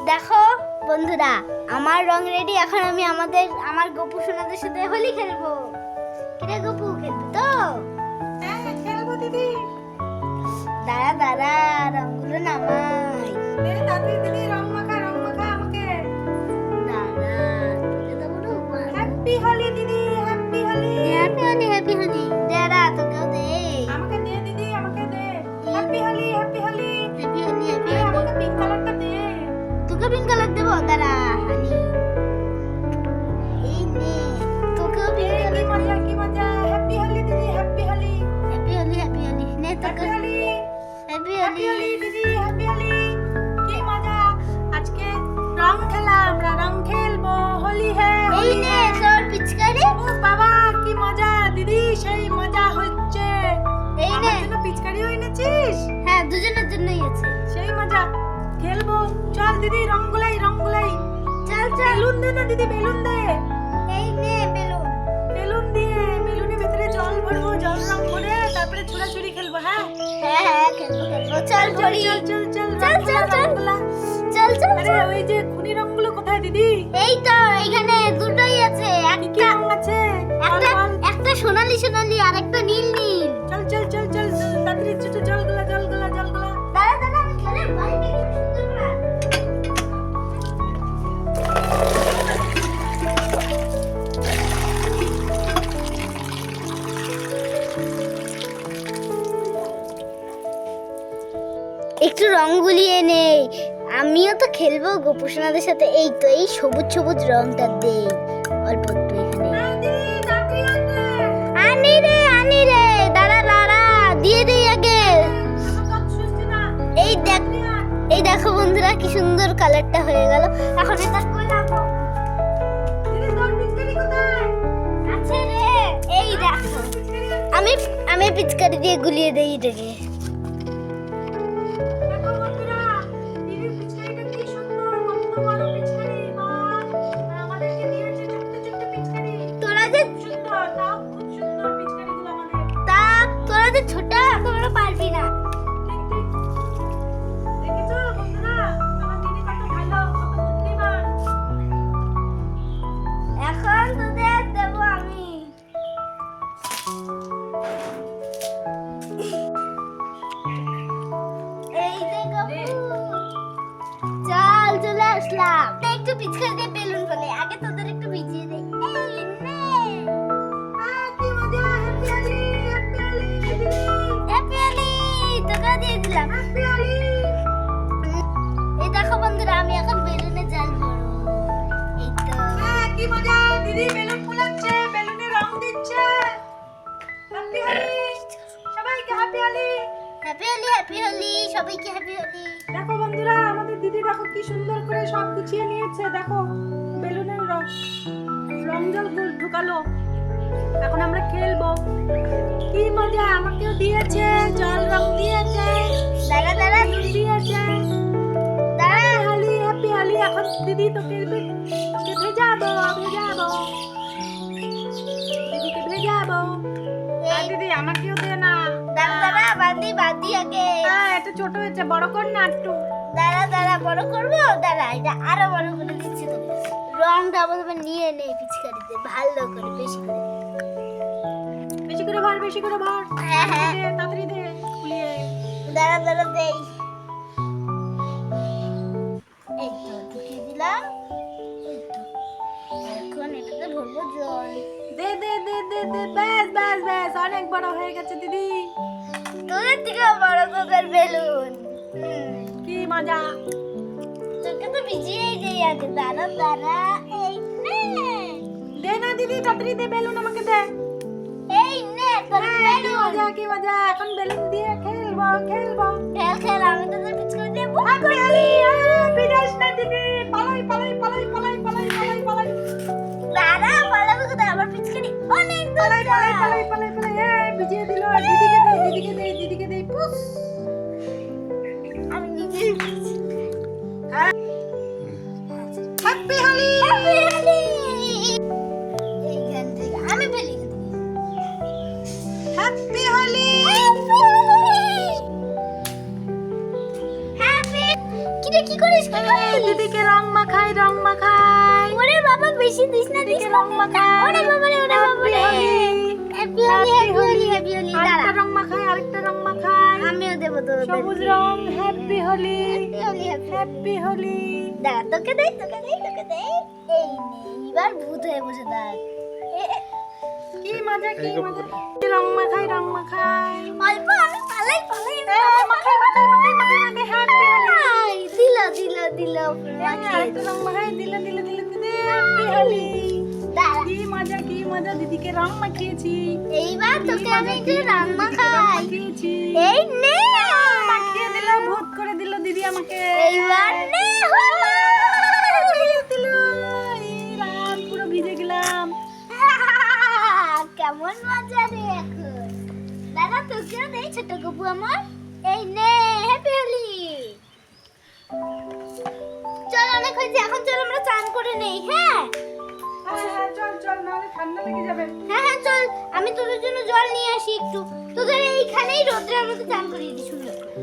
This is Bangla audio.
দেখো বন্ধুরা, আমার রং রেডি। এখন আমি আমার গপু সোনাদের সাথে হোলি খেলবো। কিরে গপু, খেলবি তো? হ্যাঁ খেলবো দিদি। দাঁড়া দাঁড়া, রংগুলো নামাই। দে তাড়াতাড়ি দিদি, রং মাখা আমাকে। দাঁড়া, তোকে দেবো না উপহার। হ্যাপি হোলি দিদি, happy Holi. Happy Holi, happy Holi. দাঁড়া, তোকেও দে। আমাকে দে দিদি, আমাকে দে। Happy Holi, happy Holi. Happy Holi, happy আরে হোলি। আমাকে পিঙ্ক কালারটা দে। তোকে পিঙ্ক কালার দেবো। দাঁড়া হানি, এই নে, তোকেও পিঙ্ক কি কালার। মজা কি মজা। হ্যাপি হোলি দিদি, happy Holi. Happy Holi, happy Holi. নে হ্যাপি তোকে হোলি, হ্যাপি হ্যাপি হোলি। হোলি দিদি, হ্যাপি হোলি। কি মজা, আজকে রং খেলা, আমরা রং খেলবো। হোলি হ্যাঁ এই হোলি নে হ্যাঁ। তোর পিচকারি। ও বাবা কি মজা দিদি, সেই মজা হচ্ছে। এই আমার নে। জন্য পিচকারিও এনেছিস? হ্যাঁ, দুজনের জন্যই আছে। সেই মজা, খেলবো। চল দিদি, রং গুলাই। চল চল। বেলুন দে না দিদি, বেলুন দে। এই নে বেলুন। বেলুন দিয়ে বেলুনের ভিতরে জল ভরবো, জল রং ভরে তারপরে ছুড়াছুড়ি খেলবো। হ্যাঁ হ্যাঁ হ্যাঁ, খেলবো খেলবো। চল ভরি। চল চল রংগুলা, চল চল। রংগুলা। চল চল আরে চল। ওই যে খুনি রংগুলো কোথায় দিদি? এই তো এইখানে দুটোই আছে। কি কি একটা রং আছে? বল, একটা বল। একটা সোনালি সোনালি আর একটা নীল নীল। চল তাড়াতাড়ি ছোট জলগুলা। দাঁড়া দাঁড়া, আমি খেলে বাড়িতে কি সুন্দর করে। একটু রং গুলিয়ে নেই। আমিও তো খেলবো গোপুসোনাদের সাথে। এই তো এই সবুজ সবুজ রংটা দে অল্প একটু এখানে। হ্যাঁ দিদি, তাড়াতাড়ি আন। আনি রে, দাঁড়া দাঁড়া, দিয়ে দেই আগে। আমার কাজ শুনছি না। এই দেখ, এই দেখো বন্ধুরা, কি সুন্দর কালারটা হয়ে গেল। এখন এটা কই রাখবো? দিদি তোর পিচকারি কোথায়? আছে রে, এই দেখো। আমি পিচকারি দিয়ে গুলিয়ে দেই এটাকে। দেখো বন্ধুরা, দিদির পিচকারিটা কি সুন্দর, কত বড় পিচকারি। মা আমাদেরকে দিয়েছে ছোট্ট পিচকারি। তোরা যে সুন্দর, তাও খুব সুন্দর পিচকারিগুলো আমাদের। তোরা যে ছোট, তোরা পারবি না। ঠিক দেখেছো বন্ধুরা, আমার দিদি কত ভালো, কত বুদ্ধিমান। এখন তোদের দেবো আমি। এই যে গপু, চল চলে আসলাম। একটু পিছনে দিয়ে বেলুন ফেলে, আগে তোদের একটু ভিজিয়ে দেই। এই নে, কি মজা। Happy Holi happy Holi. তোকে দিয়ে দিলাম। হ্যাপি হোলি। এই দেখো বন্ধুরা, আমি এখন বেলুনে জল ভরবো। এই তো কি মজা, দিদি বেলুন ফুলাচ্ছে, বেলুনে রং দিচ্ছে। হ্যাপি হোলি, সবাইকে happy Holi. Happy Holi, happy Holi, সবাইকে হ্যাপি হোলি। দেখো বন্ধুরা, আমাদের দিদি দেখো কি সুন্দর করে সব গুছিয়ে নিয়েছে। দেখো বেলুনের রং জল ঢুকালো। এখন আমরা খেলবো। কি মজা, আমাকেও দিয়েছে, জল রং দিয়েছে, দাঁড়া দাঁড়া বেলুন দিয়েছে। দাঁড়া। হ্যাপি হোলি। এখন দিদি তোকে ভেজাবো। দিদিকে ভেজাবো। আর দিদি আমাকেও দে না। দাঁড়া দাঁড়া, বাঁধি আগে। এটা ছোট হয়েছে, বড় কর না একটু। দাঁড়া দাঁড়া, বড় করবো। দাঁড়া, এটা আরো বড় করে দিচ্ছি তোকে। রংটা আবার নিয়ে নে পিচকারিতে, ভালো করে বেশি করে। বেশি করে ভর। হ্যাঁ, হ্যাঁ। তাড়াতাড়ি দে খুলিয়ে। দাঁড়া দাঁড়া দেই। এই তো ঢুকিয়ে দিলাম। এই তো এখন এটাতে ভরবো জল। দে ব্যাস অনেক বড় হয়ে গেছে দিদি। তোদের থেকে বড় তোদের বেলুন। কি মজা। তোকে তো ভিজিয়েই দেই আগে। দাঁড়া দাঁড়া, এই নে। দে না দিদি, তাড়াতাড়ি দে, বেলুন আমাকে দে। এই নে তোর বেলুন। কি মজা, এখন বেলুন দিয়ে খেলবো। খেল, আমি তোদের পিচকারি দিয়ে বুক হ্যাপি করছি। হোলি। বিনাশ না দিদি, পালাই। দাঁড়া, পালাবো কোথায়? আমার পিচকারি অনেক দূর যায়। ভিজিয়ে দিল। দিদিকে দে পুস। আমি নিজেই ভিজছি। হ্যাপি হোলি। হ্যাপি হোলি। এইখান থেকে আমি ফেলি। হ্যাপি হোলি। হ্যাপি। কিরে কি করিস? দিদিকে রং মাখাই রং মাখাই। ওরে বাবা বেশি দিস না দিস না। রং মাখাই। ওরে বাবা রে ওরে বাবা রে। Happy Holi happy Holi happy Holi. আরেকটা দাঁড়া রং মাখাই আরেকটা রং মাখাই। আমিও দেব তো। সবুজ রং happy Holi happy Holi happy Holi. দাঁড়া তোকে দেই তোকে দেই তোকে দেই। এই নে এবার ভূত হয়ে বসে থাক। কি মজা কি মজা। রং মাখাই রং মাখাই। অল্প আমি পালাই পালাই। মাখাই মাখাই মাখাই মাখাই মাখাই হ্যাপি হোলি। দিল দিল দিল আরেকটা রং মাখাই দিলে দিলে দিলে দিলে হ্যাপি হোলি। দাঁড়া কি মজা দিদিকে রং মাখিয়েছি। এইবার তোকে আমি একটু রং মাখাই। মাখিয়েছি। এই নে মাখিয়ে দিল ভূত করে দিল দিদি আমাকে। এইবার নে দিল রাম পুরো ভিজে গেলাম। কেমন মজা রে এখন। দাদা তোকেও দেই ছোট গপু আমার। এই নে হ্যাপি হোলি। চল অনেক হয়েছে এখন চল আমরা চান করে নেই। হ্যাঁ হ্যাঁ চল চল নাহলে ঠান্ডা লেগে যাবে। হ্যাঁ হ্যাঁ চল আমি তোদের জন্য জল নিয়ে আসি একটু। তোদের এইখানেই রোদ্রের মধ্যে চান করিয়ে দিই সুন্দর করে।